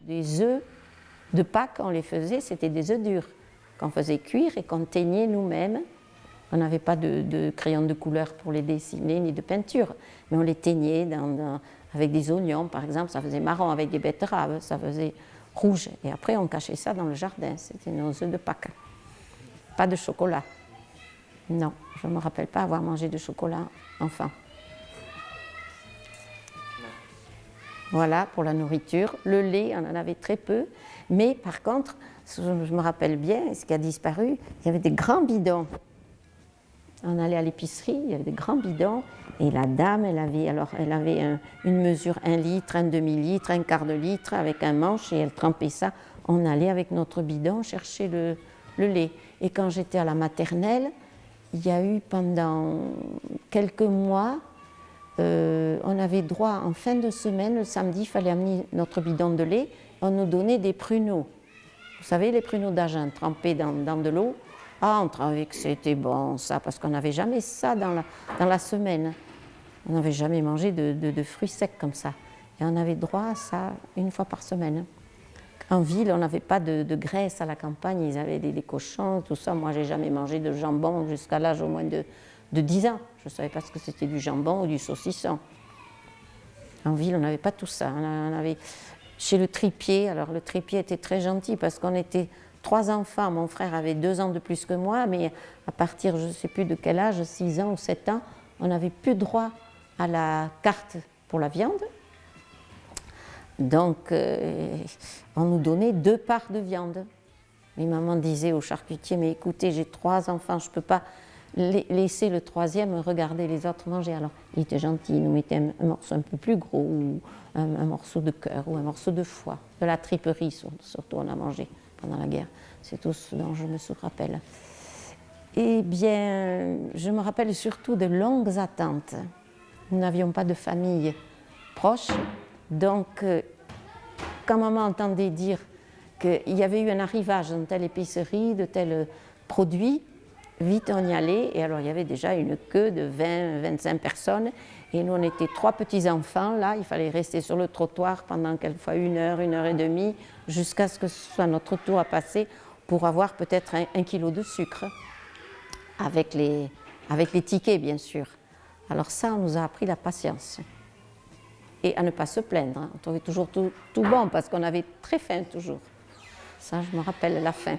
Des œufs de Pâques, on les faisait, c'était des œufs durs qu'on faisait cuire et qu'on teignait nous-mêmes. On n'avait pas de crayon de couleur pour les dessiner ni de peinture, mais on les teignait avec des oignons, par exemple, ça faisait marron, avec des betteraves, ça faisait rouge. Et après, on cachait ça dans le jardin, c'était nos œufs de Pâques. Pas de chocolat. Non, je ne me rappelle pas avoir mangé de chocolat enfant. Voilà pour la nourriture. Le lait, on en avait très peu, mais par contre, je me rappelle bien, ce qui a disparu, il y avait des grands bidons. On allait à l'épicerie, il y avait des grands bidons, et la dame, elle avait une mesure 1 litre, un demi-litre, un quart de litre, avec un manche, et elle trempait ça. On allait avec notre bidon chercher le lait. Et quand j'étais à la maternelle, il y a eu pendant quelques mois, on avait droit en fin de semaine, le samedi, il fallait amener notre bidon de lait, on nous donnait des pruneaux. Vous savez, les pruneaux d'Agen trempés dans de l'eau. Ah, on trouvait que c'était bon ça, parce qu'on n'avait jamais ça dans la semaine. On n'avait jamais mangé de fruits secs comme ça. Et on avait droit à ça une fois par semaine. En ville, on n'avait pas de graisse à la campagne, ils avaient des cochons, tout ça. Moi, j'ai jamais mangé de jambon jusqu'à l'âge au moins de 10 ans. Je ne savais pas ce que c'était du jambon ou du saucisson. En ville, on n'avait pas tout ça. On avait chez le tripier, alors le tripier était très gentil parce qu'on était 3 enfants. Mon frère avait 2 ans de plus que moi, mais à partir, je ne sais plus de quel âge, 6 ans ou 7 ans, on n'avait plus droit à la carte pour la viande. Donc, on nous donnait 2 parts de viande. Mais maman disait au charcutier, mais écoutez, j'ai 3 enfants, je ne peux pas laisser le 3e regarder les autres manger. Alors, il était gentil, il nous mettait un morceau un peu plus gros, ou un morceau de cœur, ou un morceau de foie. De la triperie, surtout, on a mangé pendant la guerre. C'est tout ce dont je me rappelle. Eh bien, je me rappelle surtout de longues attentes. Nous n'avions pas de famille proche. Donc, quand maman entendait dire qu'il y avait eu un arrivage dans telle épicerie, de tel produit, vite on y allait. Et alors, il y avait déjà une queue de 20-25 personnes. Et nous, on était 3 petits-enfants. Là, il fallait rester sur le trottoir pendant quelquefois 1 heure, 1 heure et demie, jusqu'à ce que ce soit notre tour à passer pour avoir peut-être 1 kilo de sucre, avec les tickets, bien sûr. Alors ça, on nous a appris la patience. Et à ne pas se plaindre. On trouvait toujours tout bon parce qu'on avait très faim toujours. Ça, je me rappelle la faim.